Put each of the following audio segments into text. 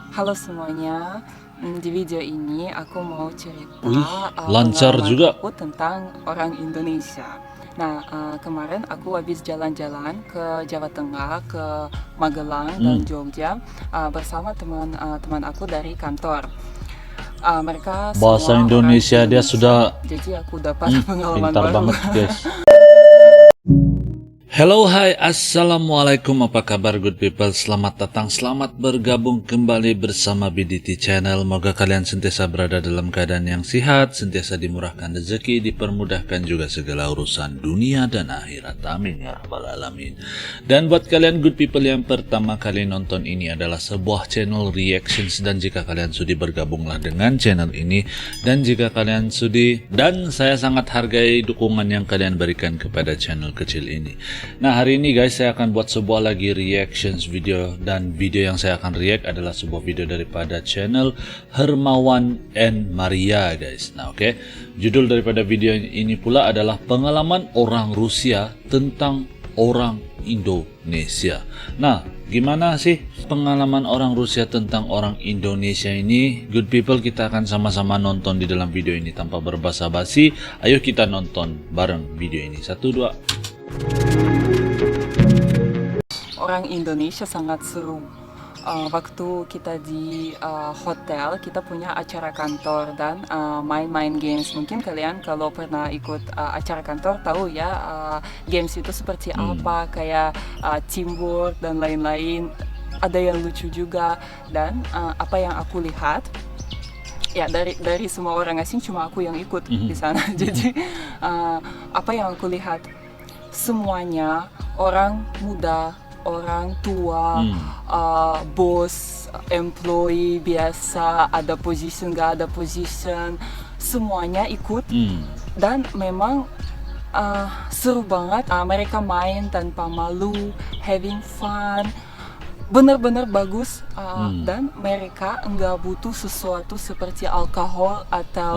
Halo semuanya, di video ini aku mau cerita Wih, lancar pengalaman juga. aku tentang orang Indonesia. Nah, kemarin aku habis jalan-jalan ke Jawa Tengah, ke Magelang dan Hmm, Jogja bersama teman aku dari kantor. Mereka bahasa semua orang Indonesia dia Indonesia, sudah jadi aku dapat pengalaman pintar baru. banget, guys. Hello, hai, assalamualaikum, apa kabar good people? Selamat datang, selamat bergabung kembali bersama BDT Channel. Moga kalian sentiasa berada dalam keadaan yang sehat, sentiasa dimurahkan rezeki, dipermudahkan juga segala urusan dunia dan akhirat. Amin ya rabbal alamin. Dan buat kalian good people yang pertama kali nonton ini adalah sebuah channel reactions, dan jika kalian sudi bergabunglah dengan channel ini, dan jika kalian sudi, dan saya sangat hargai dukungan yang kalian berikan kepada channel kecil ini. Nah, hari ini guys saya akan buat sebuah lagi reactions video, dan video yang saya akan react adalah sebuah video daripada channel Hermawan and Maria guys. Nah, oke. Judul daripada video ini pula adalah pengalaman orang Rusia tentang orang Indonesia. Nah, gimana sih pengalaman orang Rusia tentang orang Indonesia ini? Good people, kita akan sama-sama nonton di dalam video ini tanpa berbasa-basi. Ayo kita nonton bareng video ini. 1, 2. Orang Indonesia sangat seru. Waktu kita di hotel, kita punya acara kantor dan main-main games. Mungkin kalian kalau pernah ikut acara kantor tahu ya, games itu seperti apa, kayak teamwork dan lain-lain. Ada yang lucu juga, dan apa yang aku lihat, ya dari semua orang asing cuma aku yang ikut di sana. Jadi apa yang aku lihat, semuanya orang muda, orang tua, bos, employee biasa, ada position gak ada position, semuanya ikut. Dan memang seru banget. Mereka main tanpa malu, having fun, benar-benar bagus. Dan mereka nggak butuh sesuatu seperti alkohol atau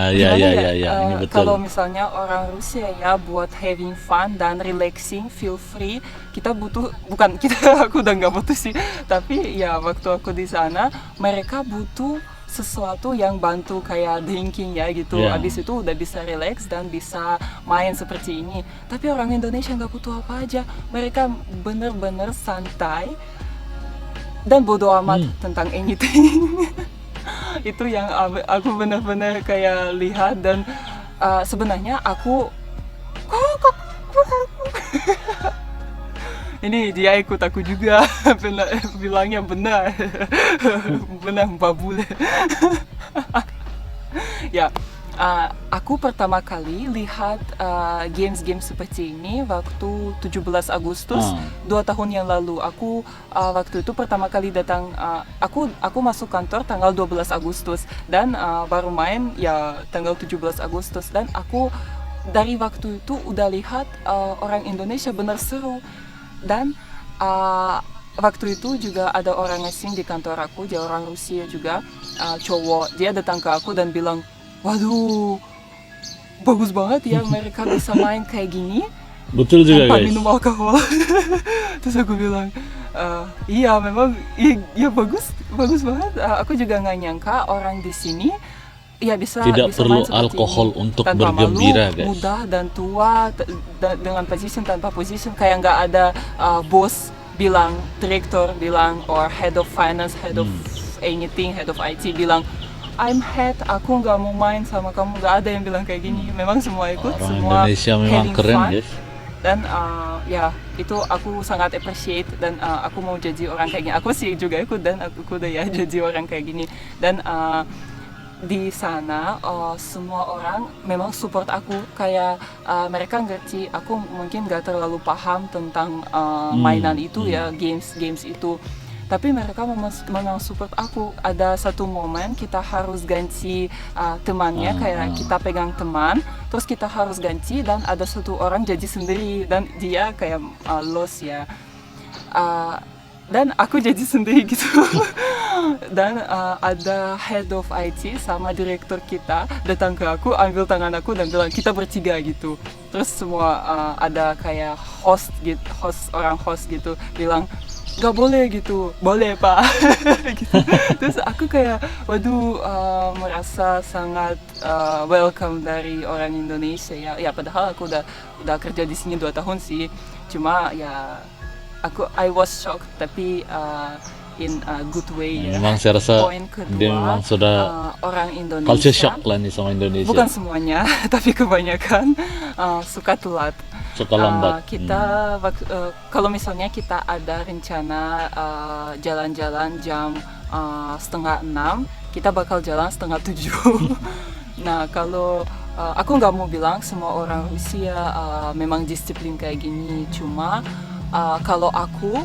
Ya, gimana ya, ini betul. kalau misalnya orang Rusia ya buat having fun dan relaxing, feel free. Kita butuh, bukan kita, aku udah nggak butuh sih, tapi ya waktu aku di sana mereka butuh sesuatu yang bantu kayak drinking ya gitu. Ya. Habis itu udah bisa relax dan bisa main seperti ini. Tapi orang Indonesia nggak butuh apa aja, mereka bener-bener santai dan bodo amat tentang anything. Itu yang aku benar-benar kayak lihat. Dan sebenarnya aku ini dia ikut aku juga. Bilangnya benar. Benar babule. Ya, aku pertama kali lihat games-games seperti ini waktu 17 Agustus 2 tahun yang lalu. Aku waktu itu pertama kali datang, aku masuk kantor tanggal 12 Agustus dan baru main ya tanggal 17 Agustus. Dan aku dari waktu itu udah lihat orang Indonesia benar seru. Dan waktu itu juga ada orang asing di kantor aku, dia orang Rusia juga, cowok. Dia datang ke aku dan bilang, waduh, bagus banget ya mereka bisa main kayak gini Betul juga tanpa guys. minum alkohol. Terus aku bilang, iya memang, iya bagus, bagus banget. Aku juga nggak nyangka orang di sini ya bisa Tidak bisa perlu main seperti alkohol ini untuk tanpa bergembira malu, guys. muda dan tua, dengan position tanpa position, kayak nggak ada bos bilang, direktur bilang, or head of finance, head of anything, head of IT bilang, I'm head, aku nggak mau main sama kamu. Nggak ada yang bilang kayak gini. Memang semua ikut, Orang semua Indonesia memang having keren fun. guys. Dan ya itu aku sangat appreciate, dan aku mau jadi orang kayak gini. Aku sih juga ikut dan aku udah ya jadi orang kayak gini. Dan di sana semua orang memang support aku, kayak mereka ngerti aku mungkin gak terlalu paham tentang mainan itu ya, games itu, tapi mereka memang support aku. Ada satu momen kita harus ganti temannya, kayak kita pegang teman terus kita harus ganti, dan ada satu orang jadi sendiri dan dia kayak lost ya. Dan aku jadi sendiri gitu. Dan ada head of IT sama direktur kita datang ke aku, ambil tangan aku dan bilang kita bertiga gitu. Terus semua ada kayak host gitu, orang host gitu bilang, nggak boleh gitu, boleh pak. Gitu. Terus aku kayak waduh merasa sangat welcome dari orang Indonesia ya. Ya padahal aku udah kerja di sini 2 tahun sih, cuma ya I was shocked tapi in a good way ya. Memang saya rasa Poin kedua, dia memang sudah orang Indonesia culture shock lah nih sama Indonesia. bukan semuanya tapi kebanyakan suka telat. Suka lambat. Kalau misalnya kita ada rencana jalan-jalan jam 5:30, kita bakal jalan 5:30. Nah kalau aku nggak mau bilang semua orang Rusia memang disiplin kayak gini, cuma kalau aku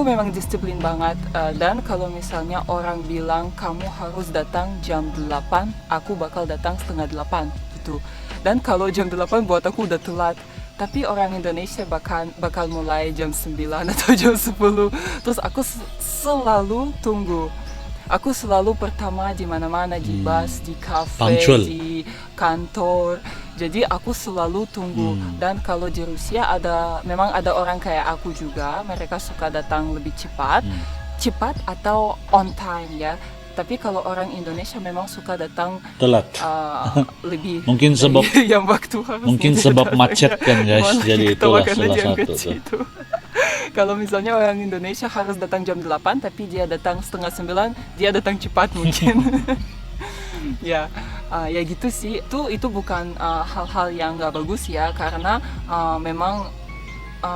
memang disiplin banget, dan kalau misalnya orang bilang kamu harus datang jam 8, aku bakal datang 7:30 gitu. Dan kalau jam 8 buat aku udah telat. Tapi orang Indonesia bakal mulai jam 9 atau jam 10. Terus aku selalu tunggu. Aku selalu pertama di mana-mana, di bus, di kafe, Punctual. di kantor. Jadi aku selalu tunggu. Dan kalau di Rusia memang ada orang kayak aku juga, mereka suka datang lebih cepat atau on time ya. Tapi kalau orang Indonesia memang suka datang Telat. lebih Mungkin sebab yang waktu harus mungkin sebab macet kan guys. Malah Jadi kita itulah makan salah aja yang satu kecil tuh. itu. Kalau misalnya orang Indonesia harus datang jam 8 tapi dia datang 8:30, dia datang cepat mungkin. Ya gitu sih. Itu bukan hal-hal yang nggak bagus ya, karena memang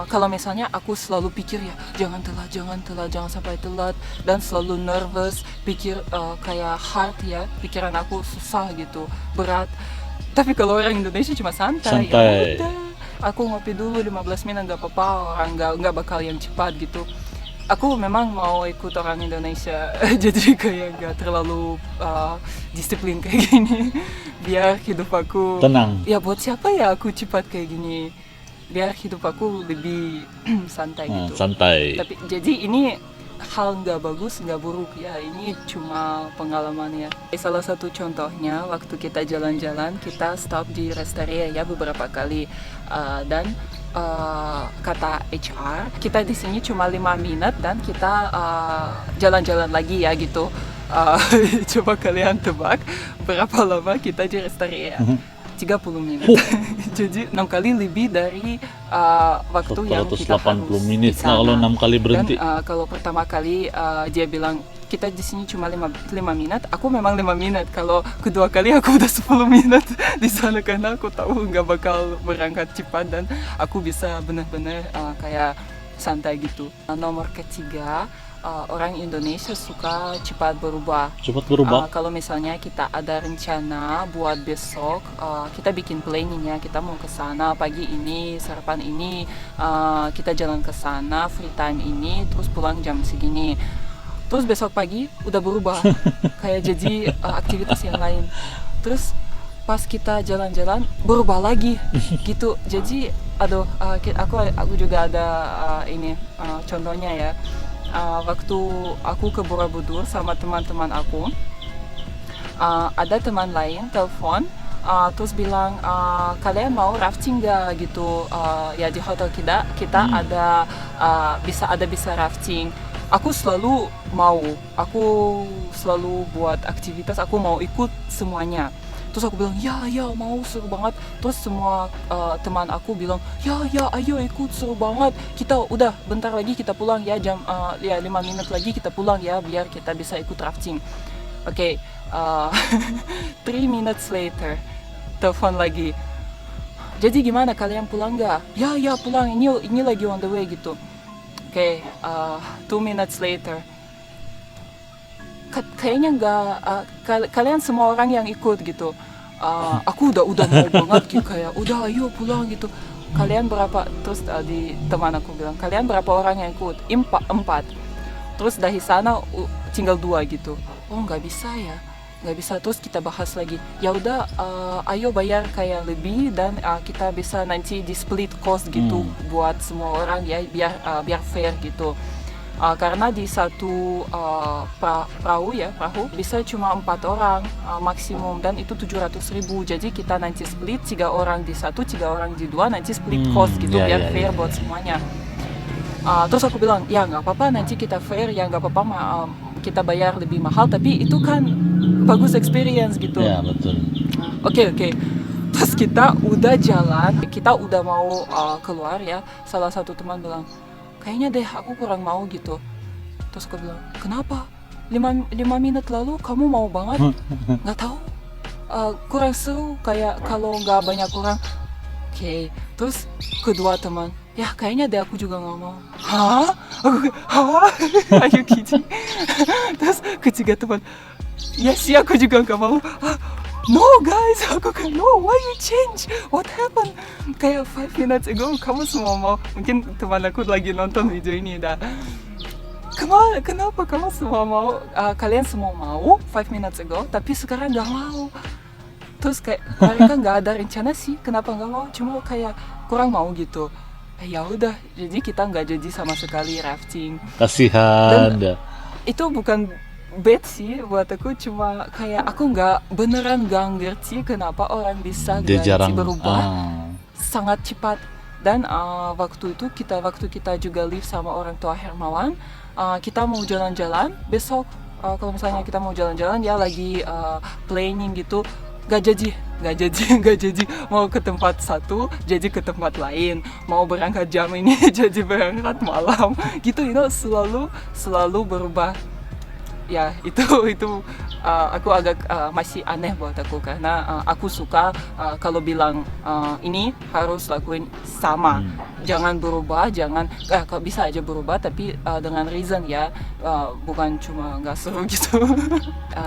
kalau misalnya aku selalu pikir ya jangan telat, jangan sampai telat, dan selalu nervous, pikir kayak hard ya, pikiran aku susah gitu, berat. Tapi kalau orang Indonesia cuma santai. Ya udah, aku ngopi dulu 15 menit nggak apa-apa, orang nggak bakal yang cepat gitu. Aku memang mau ikut orang Indonesia, jadi kayak nggak terlalu disiplin kayak gini, biar hidup aku Tenang. ya buat siapa ya aku cepat kayak gini, biar hidup aku lebih santai gitu. Santai. Tapi jadi ini hal nggak bagus, nggak buruk ya, ini cuma pengalaman ya. Salah satu contohnya waktu kita jalan-jalan, kita stop di Restaria ya beberapa kali, dan kata HR kita di sini cuma 5 menit dan kita jalan-jalan lagi ya gitu. Coba kalian tebak berapa lama kita di Restaria? 30 menit. Jadi 6 kali lebih dari waktu yang kita 180 harus menit. di sana. Nah, kalau 6 kali berhenti. Dan kalau pertama kali dia bilang kita di sini cuma 5 menit, aku memang 5 menit. Kalau kedua kali aku udah 10 menit di sana karena aku tahu nggak bakal berangkat cepat dan aku bisa benar-benar kayak santai gitu. Nomor ketiga, orang Indonesia suka cepat berubah. Kalau misalnya kita ada rencana buat besok, kita bikin planning ya, kita mau ke sana pagi ini, sarapan ini, kita jalan ke sana, free time ini, terus pulang jam segini. Terus besok pagi udah berubah, kayak jadi aktivitas yang lain. Terus pas kita jalan-jalan berubah lagi gitu. Jadi aku juga ada contohnya ya. Waktu aku ke Borobudur sama teman-teman aku, ada teman lain telepon, terus bilang kalian mau rafting gak gitu, ya di hotel kita ada bisa rafting. Aku selalu mau, aku selalu buat aktivitas, aku mau ikut semuanya. Terus aku bilang ya mau, seru banget. Terus semua teman aku bilang ya ayo ikut, seru banget. Kita udah bentar lagi kita pulang ya, jam 5 menit lagi kita pulang ya, biar kita bisa ikut rafting. Oke, 3 minutes later telepon lagi. Jadi gimana, kalian pulang nggak? Ya pulang, ini lagi on the way gitu. Oke, 2 minutes later. Kayaknya nggak, kalian semua orang yang ikut gitu. Aku udah mau banget gitu, kayak udah ayo pulang gitu. Kalian berapa? Terus di teman aku bilang kalian berapa orang yang ikut? 4. Terus dari sana tinggal 2 gitu. Oh nggak bisa ya, nggak bisa. Terus kita bahas lagi. Ya udah, ayo bayar kayak lebih dan kita bisa nanti di split cost gitu buat semua orang ya, biar fair gitu. Karena di satu perahu bisa cuma 4 orang maksimum, dan itu 700.000. Jadi kita nanti split 3 orang di satu, 3 orang di 2, nanti split cost gitu, biar fair buat semuanya. Terus aku bilang, ya nggak apa-apa nanti kita fair, ya nggak apa-apa kita bayar lebih mahal, tapi itu kan bagus experience gitu. Ya, betul. Oke. Terus kita udah jalan, kita udah mau keluar ya. Salah satu teman bilang, kayaknya deh aku kurang mau gitu. Terus aku bilang, kenapa? 5 menit lalu kamu mau banget? Nggak tahu. Kurang seru kayak kalau nggak banyak orang. Oke. Terus kedua teman, ya kayaknya deh aku juga nggak mau. Hah? Are you kidding? Terus ketiga teman, ya sih aku juga nggak mau. No guys, aku kan no, why you change? What happened? Kayak 5 minutes ago kamu semua mau. Mungkin teman aku lagi nonton video ini dah. Kenapa kamu semua mau? Kalian semua mau 5 minutes ago, tapi sekarang nggak mau. Terus kayak mereka nggak ada rencana sih, kenapa nggak mau? Cuma kayak kurang mau gitu. Ya udah, jadi kita nggak jadi sama sekali rafting. Kasihan dah. Itu bukan bad sih buat aku, cuma kayak aku beneran nggak ngerti kenapa orang bisa Dia jarang berubah sangat cepat. Dan waktu kita juga live sama orang tua Hermawan, kita mau jalan-jalan besok. Kalau misalnya kita mau jalan-jalan ya lagi planning gitu, nggak jadi mau ke tempat satu jadi ke tempat lain, mau berangkat jam ini jadi berangkat malam gitu, selalu berubah. Ya itu aku agak masih aneh buat aku, karena aku suka kalau bilang ini harus lakuin sama, jangan berubah, kalau bisa aja berubah tapi dengan reason ya, bukan cuma nggak seru gitu.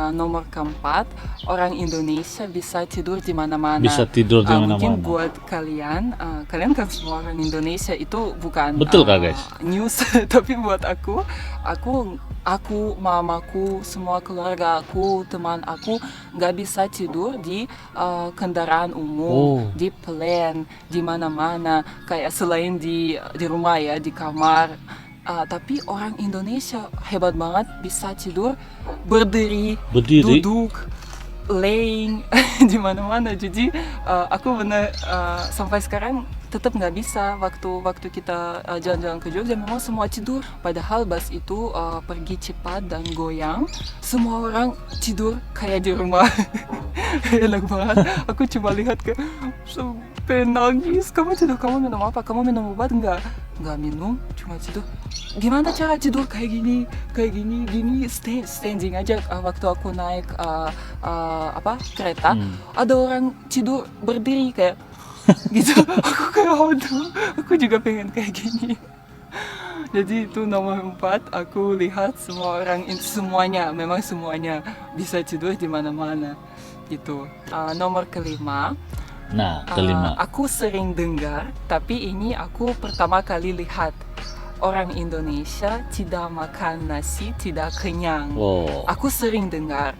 Nomor keempat, orang Indonesia bisa tidur di mana-mana. Bisa tidur di mana-mana. Mungkin buat kalian kan semua orang Indonesia itu bukan betul kah guys? News tapi buat aku, mamaku, semua keluarga aku, teman aku nggak bisa tidur di kendaraan umum, di plane, di mana-mana, kayak selain di rumah ya, di kamar. Tapi orang Indonesia hebat banget bisa tidur berdiri. Duduk, laying di mana-mana. Jadi aku benar sampai sekarang tetap nggak bisa. Waktu kita jalan-jalan ke Jogja memang semua tidur, padahal bus itu pergi cepat dan goyang, semua orang tidur kayak di rumah. Enak banget. Aku cuma lihat sampai nangis. Kamu tidur, kamu minum apa? Kamu minum obat? Nggak minum, cuma tidur. Gimana cara tidur kayak gini standing aja. Waktu aku naik kereta, ada orang tidur berdiri kayak gitu. Aku kayak aduh, aku juga pengen kayak gini. Jadi itu nomor 4, aku lihat semua orang, memang semuanya bisa tidur di mana-mana gitu. Nomor kelima, aku sering dengar, tapi ini aku pertama kali lihat, orang Indonesia tidak makan nasi tidak kenyang. Aku sering dengar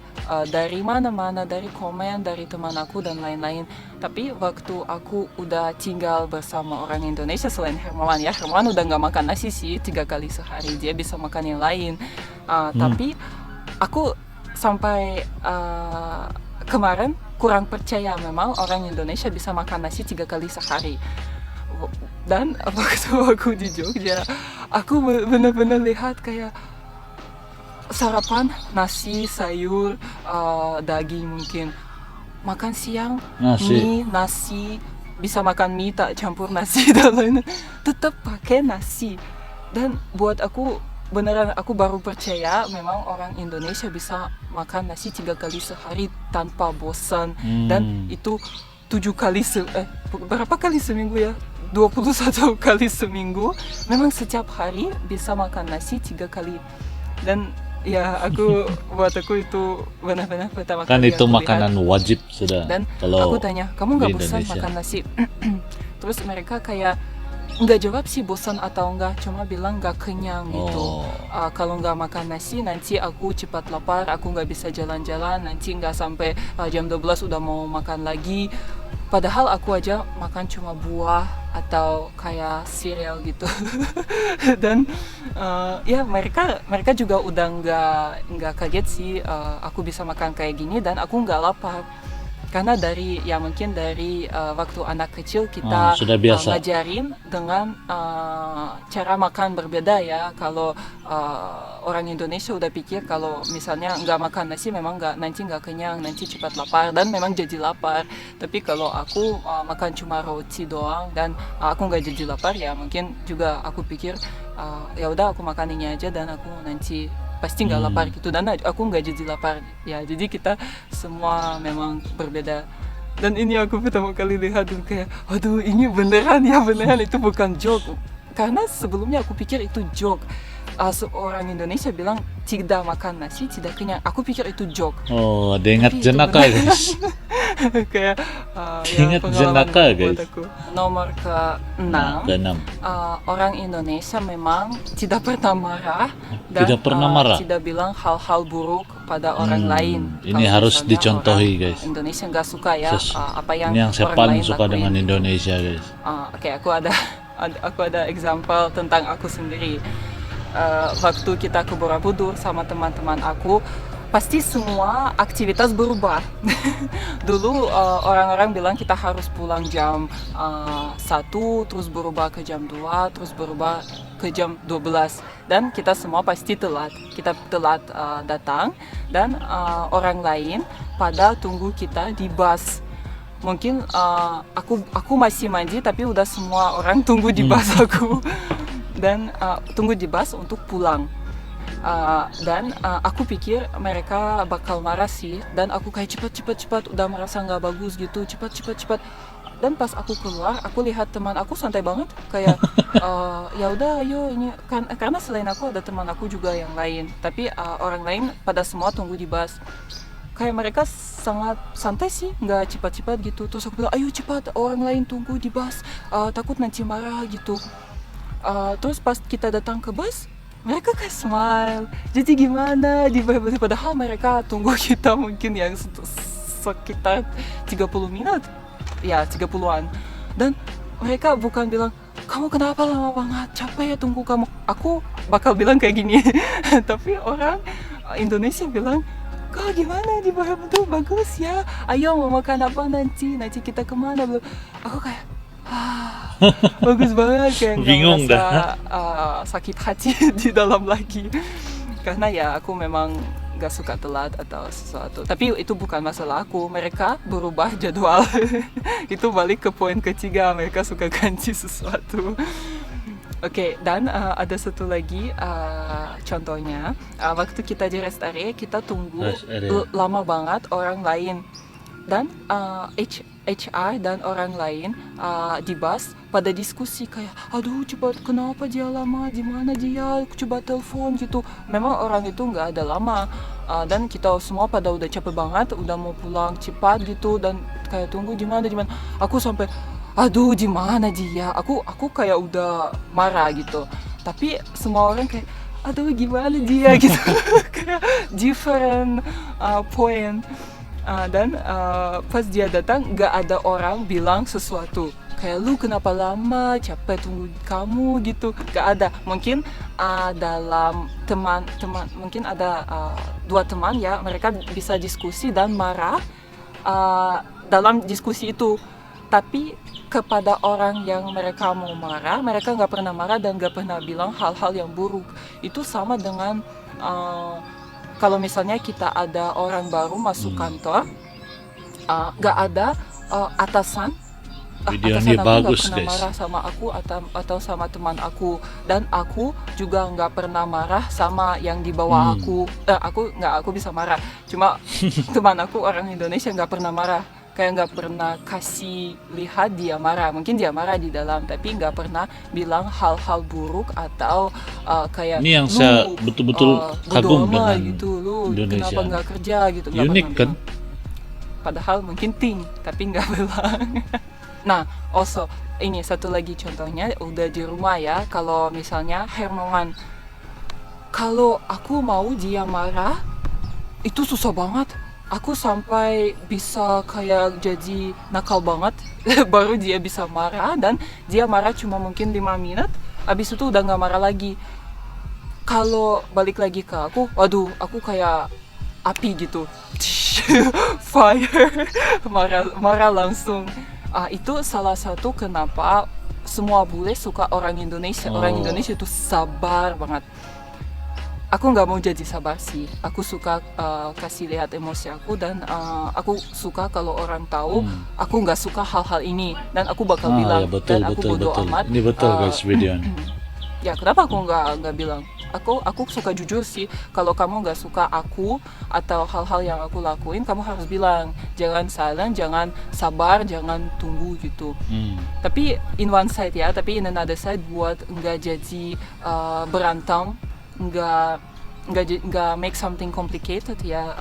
dari mana-mana, dari komen, dari teman aku dan lain-lain. Tapi waktu aku udah tinggal bersama orang Indonesia selain Hermawan ya, Hermawan udah nggak makan nasi sih 3 kali sehari, dia bisa makan yang lain. Tapi aku sampai kemarin kurang percaya memang orang Indonesia bisa makan nasi 3 kali sehari. Dan waktu aku di Jogja, aku benar-benar lihat kayak sarapan nasi, sayur, daging mungkin. Makan siang mie, nasi, bisa makan mie tak campur nasi dan lain-lain. Tetap pakai nasi. Dan buat aku beneran, aku baru percaya memang orang Indonesia bisa makan nasi 3 kali sehari tanpa bosan. Dan itu 7 kali berapa kali seminggu ya? 21 kali seminggu, memang setiap hari bisa makan nasi 3 kali. Dan ya buat aku itu benar-benar pertama kali. Kan itu makanan lihat. Wajib sudah. Dan kalau aku tanya, kamu nggak bosan makan nasi? Terus mereka kayak nggak jawab sih bosan atau enggak, cuma bilang nggak kenyang gitu. Kalau nggak makan nasi nanti aku cepat lapar, aku nggak bisa jalan-jalan, nanti nggak sampai jam 12 udah mau makan lagi. Padahal aku aja makan cuma buah atau kayak cereal gitu. Dan ya mereka juga udah nggak kaget sih aku bisa makan kayak gini dan aku nggak lapar. Karena mungkin dari waktu anak kecil kita sudah biasa. ngajarin dengan cara makan berbeda ya. Kalau orang Indonesia udah pikir kalau misalnya nggak makan nasi memang nanti nggak kenyang, nanti cepat lapar, dan memang jadi lapar. Tapi kalau aku makan cuma roti doang dan aku nggak jadi lapar, ya mungkin juga aku pikir ya udah aku makan ini aja dan aku nanti pasti nggak lapar gitu, dan aku nggak jadi lapar ya. Jadi kita semua memang berbeda, dan ini aku pertama kali lihat dan kayak aduh ini beneran itu bukan joke, karena sebelumnya aku pikir itu joke. Seorang Indonesia bilang tidak makan nasi tidak kenyang, aku pikir itu joke. Oh, ada ingat jenaka guys. Kayak Ingat jenaka guys. Nomor ke-6, orang Indonesia memang tidak pernah marah dan tidak bilang hal-hal buruk pada orang lain. Ini harus dicontohi guys. Indonesia nggak suka ya apa yang ini yang saya paling suka lakuin dengan Indonesia guys. Oke, aku ada example tentang aku sendiri. Waktu kita ke Borobudur sama teman-teman aku, pasti semua aktivitas berubah. Dulu orang-orang bilang kita harus pulang jam 1, terus berubah ke jam 2, terus berubah ke jam 12. Dan kita semua pasti telat. Kita telat datang, dan orang lain pada tunggu kita di bus. Mungkin aku masih mandi, tapi udah semua orang tunggu di bus aku. Dan tunggu di bus untuk pulang. Dan aku pikir mereka bakal marah sih, dan aku kayak cepat, udah merasa nggak bagus gitu, cepat. Dan pas aku keluar, aku lihat teman aku santai banget, kayak ya udah ayo ini kan, karena selain aku ada teman aku juga yang lain, tapi orang lain pada semua tunggu di bus. Kayak mereka sangat santai sih, nggak cepat gitu. Terus aku bilang ayo cepat, orang lain tunggu di bus, takut nanti marah gitu. Terus pas kita datang ke bus, mereka kayak smile. Jadi gimana? Padahal mereka tunggu kita mungkin yang sekitar 30 menit. Ya, 30-an. Dan mereka bukan bilang, kamu kenapa lama banget? Capek ya tunggu kamu. Aku bakal bilang kayak gini. Tapi orang Indonesia bilang, kak gimana di Borobudur bagus ya? Ayo mau makan apa nanti? Nanti kita kemana? Aku kayak bagus banget, kayak bingung dah, sakit hati di dalam lagi, karena ya aku memang gak suka telat atau sesuatu. Tapi itu bukan masalah aku, mereka berubah jadwal. Itu balik ke poin ketiga, mereka suka ganti sesuatu. Oke, dan ada satu lagi contohnya, waktu kita di rest area kita tunggu lama banget orang lain, dan HR dan orang lain di bus pada diskusi kayak aduh cepat, kenapa dia lama, di mana dia, coba telepon gitu. Memang orang itu nggak ada lama, dan kita semua pada udah capek banget, udah mau pulang cepat gitu, dan kayak tunggu di mana. Aku sampai aduh di mana dia, aku kayak udah marah gitu. Tapi semua orang kayak aduh gimana dia gitu. Kayak different point. Dan pas dia datang nggak ada orang bilang sesuatu kayak lu kenapa lama, capek tunggu kamu gitu, nggak ada. Mungkin dalam teman mungkin ada 2 teman ya, mereka bisa diskusi dan marah dalam diskusi itu, tapi kepada orang yang mereka mau marah, mereka nggak pernah marah dan nggak pernah bilang hal-hal yang buruk. Itu sama dengan kalau misalnya kita ada orang baru masuk kantor, gak ada atasan Videonya bagus gak pernah guys. marah sama aku atau sama teman aku, dan aku juga nggak pernah marah sama yang di bawah aku. Aku bisa marah, cuma teman aku orang Indonesia nggak pernah marah, kayak nggak pernah kasih lihat dia marah. Mungkin dia marah di dalam, tapi nggak pernah bilang hal-hal buruk atau kayak ini yang saya betul-betul kagum dengan gitu, lu Indonesia. kenapa nggak kerja gitu. Unik kan? Padahal mungkin tapi nggak bilang. Nah, also ini satu lagi contohnya, udah di rumah ya. Kalau misalnya Hermawan, kalau aku mau dia marah, itu susah banget. Aku sampai bisa kayak jadi nakal banget, baru dia bisa marah, dan dia marah cuma mungkin 5 menit, abis itu udah nggak marah lagi. Kalau balik lagi ke aku, waduh, aku kayak api gitu. fire, marah langsung. Itu salah satu kenapa semua bule suka orang Indonesia. Orang Indonesia itu sabar banget. Aku nggak mau jadi sabar sih. Aku suka kasih lihat emosi aku, dan aku suka kalau orang tahu aku nggak suka hal-hal ini, dan aku bakal bilang. Ya, betul, dan aku betul, bodo betul. amat. Ini betul guys video ini. Ya kenapa aku nggak bilang? Aku suka jujur sih. Kalau kamu nggak suka aku atau hal-hal yang aku lakuin, kamu harus bilang. Jangan silent, jangan sabar, jangan tunggu gitu. Tapi in one side ya, tapi in another side buat nggak jadi berantem, nggak make something complicated ya.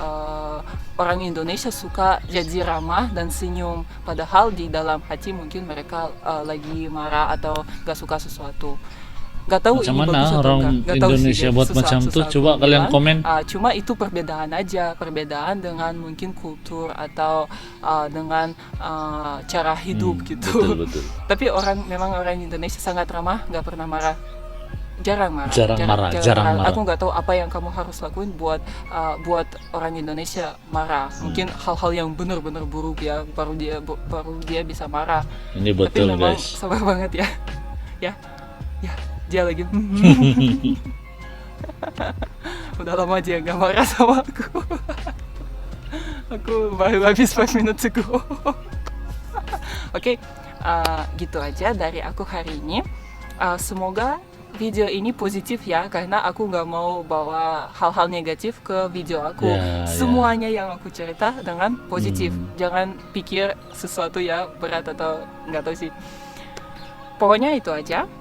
Orang Indonesia suka jadi ramah dan senyum, padahal di dalam hati mungkin mereka lagi marah atau nggak suka sesuatu. Gak tahu Macam ini mana bagus atau orang enggak. Gak tahu sih, Indonesia guys. buat Susah- macam susah tuh? aku Coba kalian bilang. komen. Cuma itu perbedaan aja, perbedaan dengan mungkin kultur atau dengan cara hidup gitu. Betul. Tapi memang orang Indonesia sangat ramah, nggak pernah marah. Jarang marah. Jarang marah. Aku nggak tahu apa yang kamu harus lakuin buat orang Indonesia marah. Mungkin hal-hal yang benar-benar buruk ya, baru dia bisa marah. Ini Tapi betul memang guys. sabar banget ya. Ya, dia lagi. Udah lama dia nggak marah sama aku. Aku baru habis 5 minutes ago. Oke, gitu aja dari aku hari ini. Semoga video ini positif ya, karena aku nggak mau bawa hal-hal negatif ke video aku. Ya. Semuanya yang aku cerita dengan positif. Jangan pikir sesuatu ya berat atau nggak tahu sih. Pokoknya itu aja.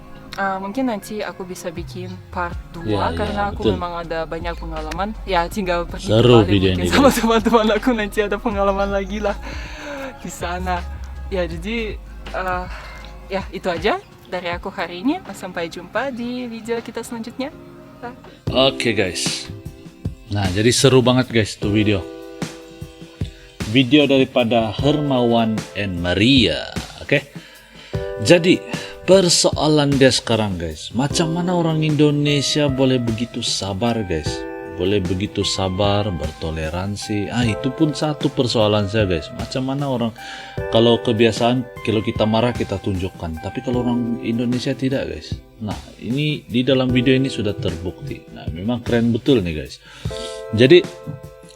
Mungkin nanti aku bisa bikin part 2 Ya, karena aku betul. memang ada banyak pengalaman. Ya tinggal pergi ke Seru Bali video mungkin ini, sama teman-teman aku, nanti ada pengalaman lagi lah di sana. Ya jadi ya itu aja dari aku hari ini. Sampai jumpa di video kita selanjutnya. Oke guys. Nah, jadi seru banget guys tuh video. Video daripada Hermawan and Maria. Oke. Jadi persoalan dia sekarang guys, macam mana orang Indonesia boleh begitu sabar guys? Boleh begitu sabar, bertoleransi. Itu pun satu persoalan saya guys. Macam mana orang, kalau kebiasaan kalau kita marah kita tunjukkan, tapi kalau orang Indonesia tidak guys. Nah, ini di dalam video ini sudah terbukti. Nah, memang keren betul nih guys. Jadi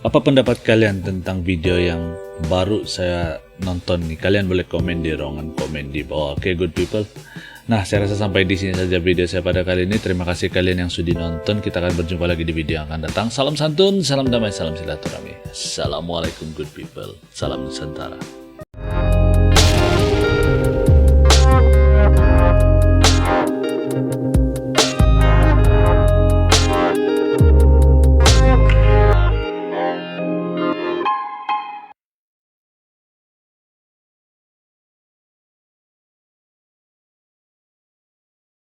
apa pendapat kalian tentang video yang baru saya nonton nih? Kalian boleh komen di ruangan komen di bawah. Oke, good people. Nah, saya rasa sampai di sini saja video saya pada kali ini. Terima kasih kalian yang sudah nonton. Kita akan berjumpa lagi di video yang akan datang. Salam santun, salam damai, salam silaturahmi. Assalamualaikum good people. Salam Nusantara.